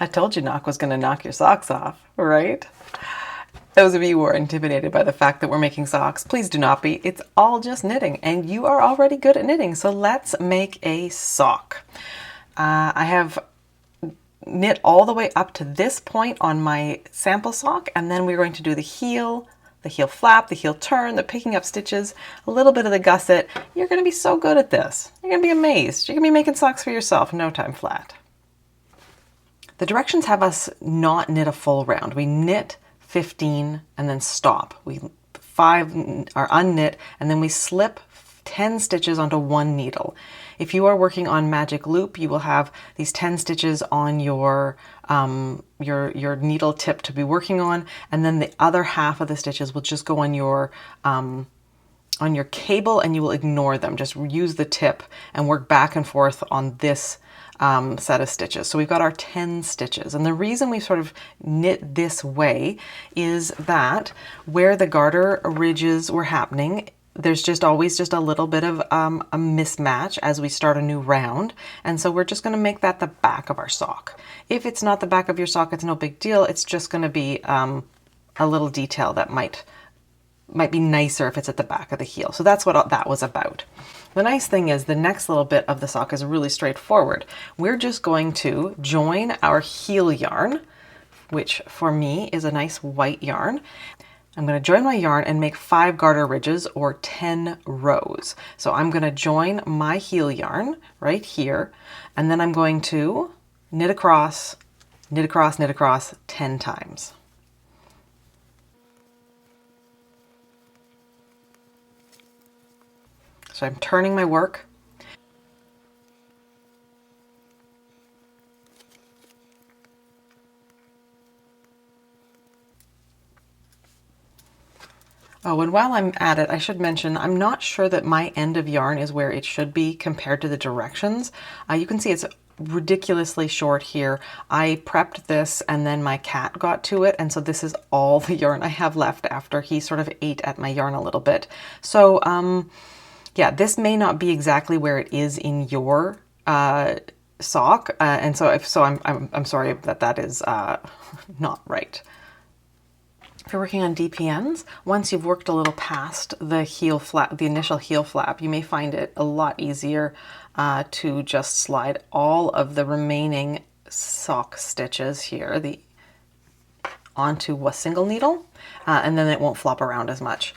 I told you Gnock was going to knock your socks off, right? Those of you who are intimidated by the fact that we're making socks, please do not be. It's all just knitting, and you are already good at knitting, so let's make a sock. I have knit all the way up to this point on my sample sock, and then we're going to do the heel flap, the heel turn, the picking up stitches, a little bit of the gusset. You're going to be so good at this. You're going to be amazed. You're going to be making socks for yourself in no time flat. The directions have us not knit a full round. We knit 15 and then stop. 5 are unknit, and then we slip 10 stitches onto one needle. If you are working on magic loop, you will have these 10 stitches on your needle tip to be working on, and then the other half of the stitches will just go on your cable, and you will ignore them. Just use the tip and work back and forth on this set of stitches. So we've got our 10 stitches, and the reason we sort of knit this way is that where the garter ridges were happening, there's just always just a little bit of a mismatch as we start a new round, and so we're just going to make that the back of our sock. If it's not the back of your sock, it's no big deal. It's just going to be a little detail that might be nicer if it's at the back of the heel. So that's what that was about. The nice thing is the next little bit of the sock is really straightforward. We're just going to join our heel yarn, which for me is a nice white yarn. I'm going to join my yarn and make 5 garter ridges, or 10 rows. So I'm going to join my heel yarn right here, and then I'm going to knit across, knit across, knit across 10 times. So I'm turning my work. Oh, and while I'm at it, I should mention, I'm not sure that my end of yarn is where it should be compared to the directions. You can see it's ridiculously short here. I prepped this and then my cat got to it, and so this is all the yarn I have left after he sort of ate at my yarn a little bit. So yeah, this may not be exactly where it is in your sock, and so I'm sorry that is not right. If you're working on DPNs, once you've worked a little past the heel flap, the initial heel flap, you may find it a lot easier to just slide all of the remaining sock stitches here onto a single needle, and then it won't flop around as much.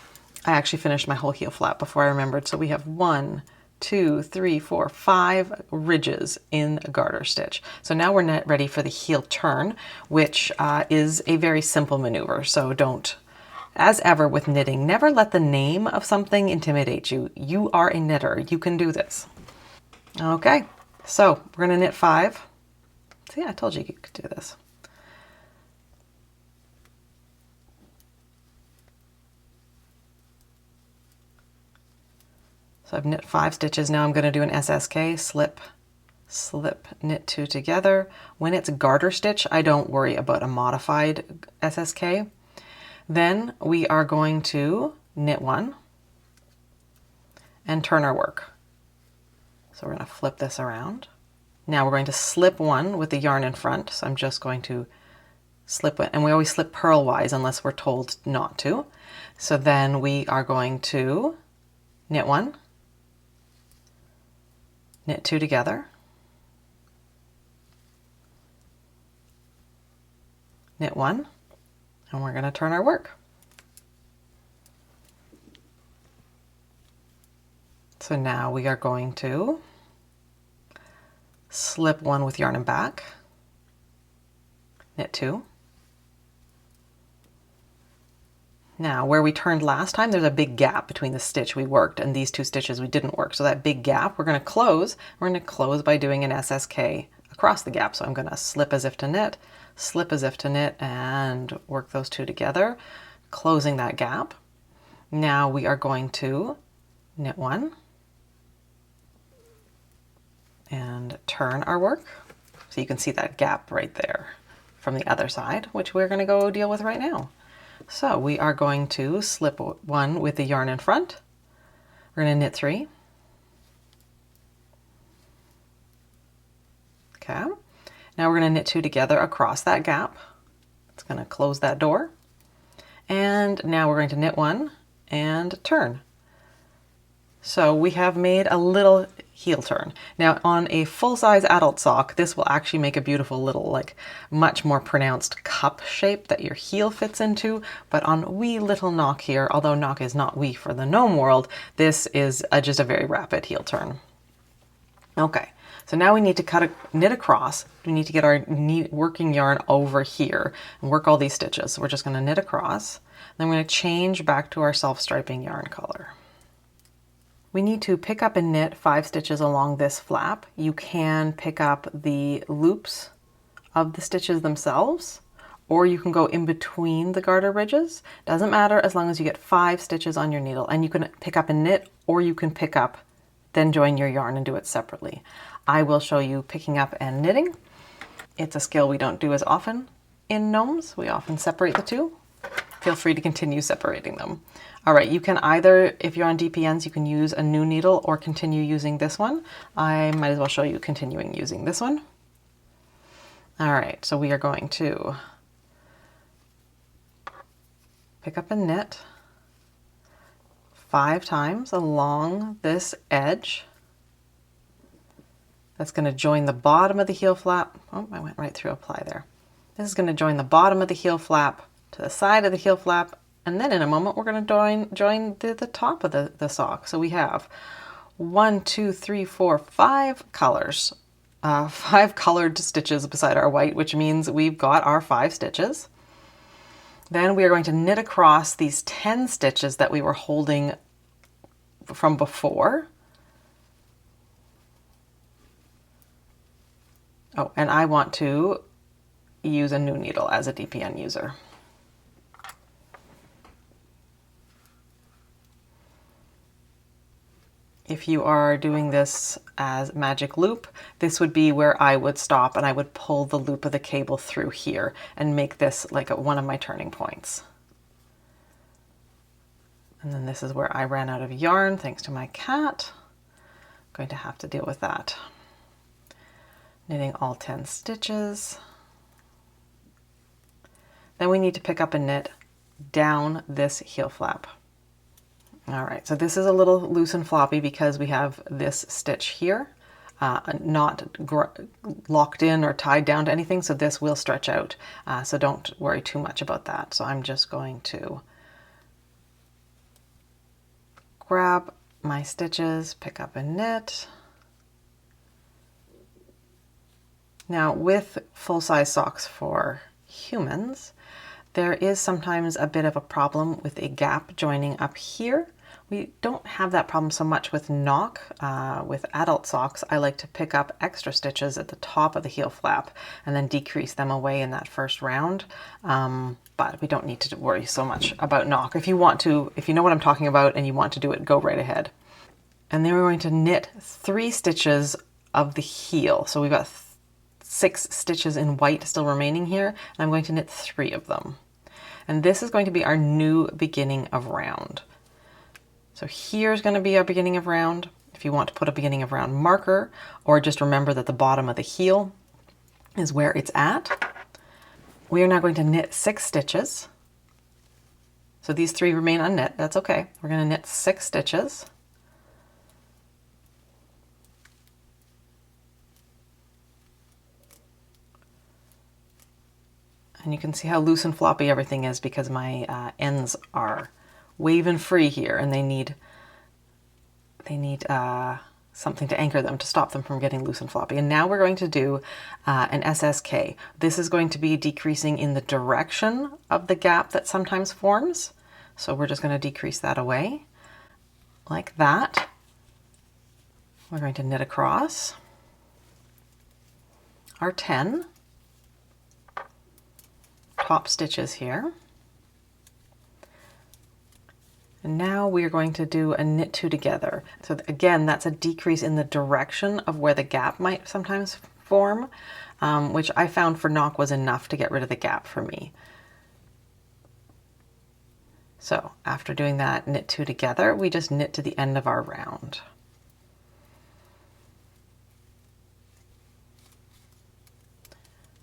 I actually finished my whole heel flap before I remembered, so we have 1, 2, 3, 4, 5 ridges in a garter stitch. So now we're ready for the heel turn, which is a very simple maneuver. So don't, as ever with knitting, never let the name of something intimidate you. You are a knitter. You can do this. Okay, so we're going to knit 5. See, I told you you could do this. So I've knit 5 stitches. Now I'm going to do an SSK, slip, slip, knit 2 together. When it's garter stitch, I don't worry about a modified SSK. Then we are going to knit 1 and turn our work. So we're going to flip this around. Now we're going to slip 1 with the yarn in front. So I'm just going to slip it, and we always slip purlwise unless we're told not to. So then we are going to knit 1, knit 2 together, knit 1, and we're going to turn our work. So now we are going to slip 1 with yarn and back, knit 2. Now, where we turned last time, there's a big gap between the stitch we worked and these 2 stitches we didn't work. So that big gap, we're going to close. We're going to close by doing an SSK across the gap. So I'm going to slip as if to knit, slip as if to knit, and work those 2 together, closing that gap. Now we are going to knit 1 and turn our work. So you can see that gap right there from the other side, which we're going to go deal with right now. So we are going to slip 1 with the yarn in front. We're going to knit 3. Okay. Now we're going to knit 2 together across that gap. It's going to close that door. And now we're going to knit 1 and turn. So we have made a little heel turn. Now on a full-size adult sock, this will actually make a beautiful little, like, much more pronounced cup shape that your heel fits into. But on wee little Gnock here, although Gnock is not wee for the gnome world, this is just a very rapid heel turn. Okay, so now we need to knit across. We need to get our working yarn over here and work all these stitches. So we're just going to knit across. Then we're going to change back to our self-striping yarn color. We need to pick up and knit 5 stitches along this flap. You can pick up the loops of the stitches themselves, or you can go in between the garter ridges. Doesn't matter as long as you get 5 stitches on your needle. And you can pick up and knit, or you can pick up, then join your yarn and do it separately. I will show you picking up and knitting. It's a skill we don't do as often in gnomes. We often separate the two. Feel free to continue separating them. All right, you can either, if you're on DPNs, you can use a new needle or continue using this one. I might as well show you continuing using this one. All right, so we are going to pick up and knit 5 times along this edge. That's going to join the bottom of the heel flap. Oh, I went right through apply there. This is going to join the bottom of the heel flap to the side of the heel flap. And then in a moment, we're going to join the top of the sock. So we have 1, 2, 3, 4, 5 colors, 5 colored stitches beside our white, which means we've got our 5 stitches. Then we are going to knit across these 10 stitches that we were holding from before. Oh, and I want to use a new needle as a DPN user. If you are doing this as magic loop, this would be where I would stop and I would pull the loop of the cable through here and make this like one of my turning points. And then this is where I ran out of yarn thanks to my cat. I'm going to have to deal with that. Knitting all 10 stitches. Then we need to pick up and knit down this heel flap. All right, so this is a little loose and floppy because we have this stitch here, not locked in or tied down to anything, so this will stretch out. So don't worry too much about that. So I'm just going to grab my stitches, pick up and knit. Now with full-size socks for humans, there is sometimes a bit of a problem with a gap joining up here. We don't have that problem so much with Gnock. With adult socks, I like to pick up extra stitches at the top of the heel flap and then decrease them away in that first round. But we don't need to worry so much about Gnock. If you want to, if you know what I'm talking about and you want to do it, go right ahead. And then we're going to knit 3 stitches of the heel. So we've got 6 stitches in white still remaining here, and I'm going to knit 3 of them. And this is going to be our new beginning of round. So here's going to be our beginning of round. If you want to put a beginning of round marker, or just remember that the bottom of the heel is where it's at. We are now going to knit 6 stitches. So these 3 remain unknit, that's okay. We're going to knit 6 stitches. And you can see how loose and floppy everything is because my ends are waving free here and they need something to anchor them to stop them from getting loose and floppy. And now we're going to do an SSK. This is going to be decreasing in the direction of the gap that sometimes forms. So we're just going to decrease that away like that. We're going to knit across our 10 top stitches here. And now we are going to do a knit 2 together. So again, that's a decrease in the direction of where the gap might sometimes form, which I found for Gnock was enough to get rid of the gap for me. So after doing that knit 2 together, we just knit to the end of our round.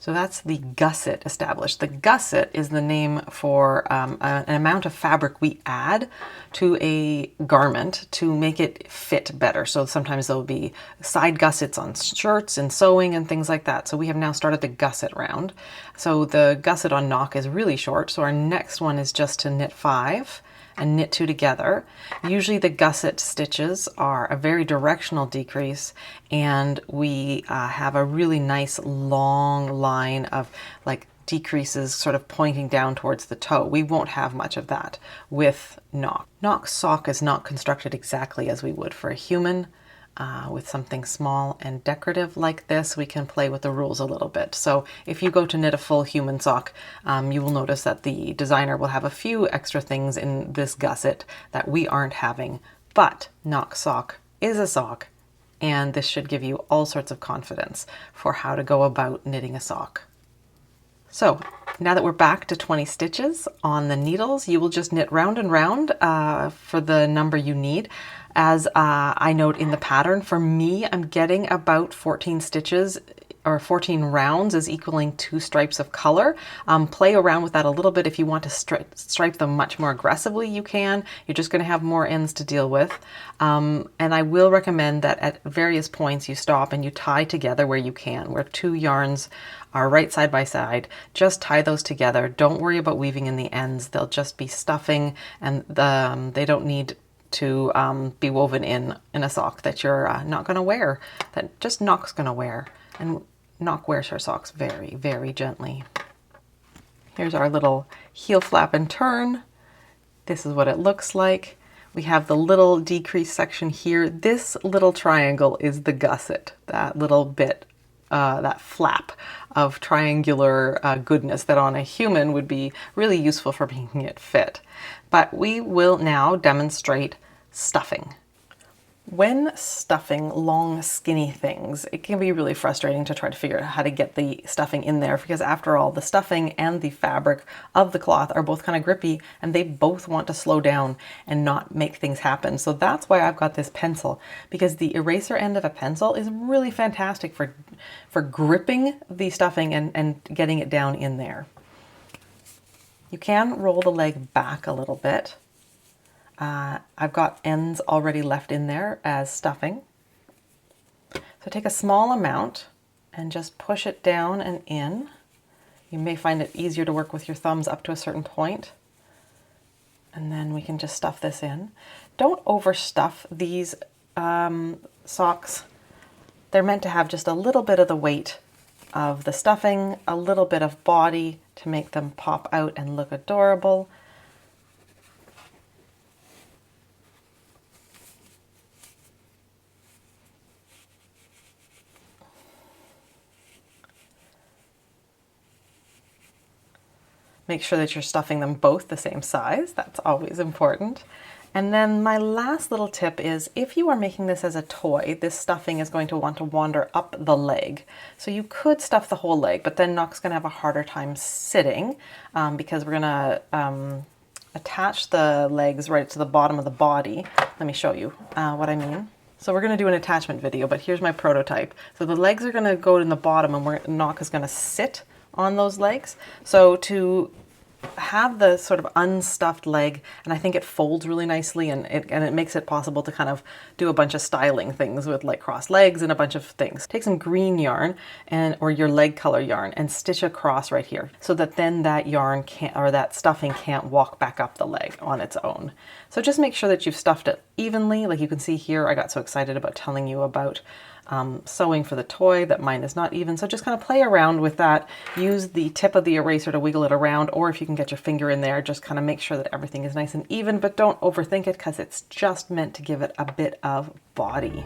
So that's the gusset established. The gusset is the name for an amount of fabric we add to a garment to make it fit better. So sometimes there'll be side gussets on shirts and sewing and things like that. So we have now started the gusset round. So the gusset on Gnock is really short. So our next one is just to knit 5 and knit 2 together. Usually the gusset stitches are a very directional decrease, and we have a really nice long line of like decreases sort of pointing down towards the toe. We won't have much of that with Gnock. Gnock's sock is not constructed exactly as we would for a human. With something small and decorative like this, we can play with the rules a little bit. So if you go to knit a full human sock, you will notice that the designer will have a few extra things in this gusset that we aren't having. But Gnock sock is a sock, and this should give you all sorts of confidence for how to go about knitting a sock. So now that we're back to 20 stitches on the needles, you will just knit round and round for the number you need. As I note in the pattern, for me, I'm getting about 14 stitches, or 14 rounds is equaling 2 stripes of color. Play around with that a little bit. If you want to stripe them much more aggressively, you can. You're just going to have more ends to deal with. And I will recommend that at various points you stop and you tie together where you can, where 2 yarns are right side by side. Just tie those together. Don't worry about weaving in the ends. They'll just be stuffing, and they don't need to be woven in a sock that you're not going to wear, that just Gnock's going to wear. And Gnock wears her socks very, very gently. Here's our little heel flap and turn. This is what it looks like. We have the little decrease section here. This little triangle is the gusset, that little bit, that flap of triangular goodness that on a human would be really useful for making it fit. But we will now demonstrate stuffing. When stuffing long, skinny things, it can be really frustrating to try to figure out how to get the stuffing in there, because after all, the stuffing and the fabric of the cloth are both kind of grippy, and they both want to slow down and not make things happen. So that's why I've got this pencil, because the eraser end of a pencil is really fantastic for gripping the stuffing and getting it down in there. You can roll the leg back a little bit. I've got ends already left in there as stuffing. So take a small amount and just push it down and in. You may find it easier to work with your thumbs up to a certain point. And then we can just stuff this in. Don't overstuff these socks. They're meant to have just a little bit of the weight of the stuffing, a little bit of body to make them pop out and look adorable. Make sure that you're stuffing them both the same size. That's always important. And then my last little tip is, if you are making this as a toy, this stuffing is going to want to wander up the leg. So you could stuff the whole leg, but then Gnock's going to have a harder time sitting because we're going to attach the legs right to the bottom of the body. Let me show you what I mean. So we're going to do an attachment video, but here's my prototype. So the legs are going to go in the bottom, and Gnock is going to sit on those legs. So to have the sort of unstuffed leg, and I think it folds really nicely, and it makes it possible to kind of do a bunch of styling things with like crossed legs and a bunch of things. Take some green yarn or your leg color yarn and stitch across right here, so that then that yarn can't, or that stuffing can't walk back up the leg on its own. So just make sure that you've stuffed it evenly. Like you can see here, I got so excited about telling you about sewing for the toy that mine is not even. So just kind of play around with that. Use the tip of the eraser to wiggle it around, or if you can get your finger in there, just kind of make sure that everything is nice and even, but don't overthink it, because it's just meant to give it a bit of body.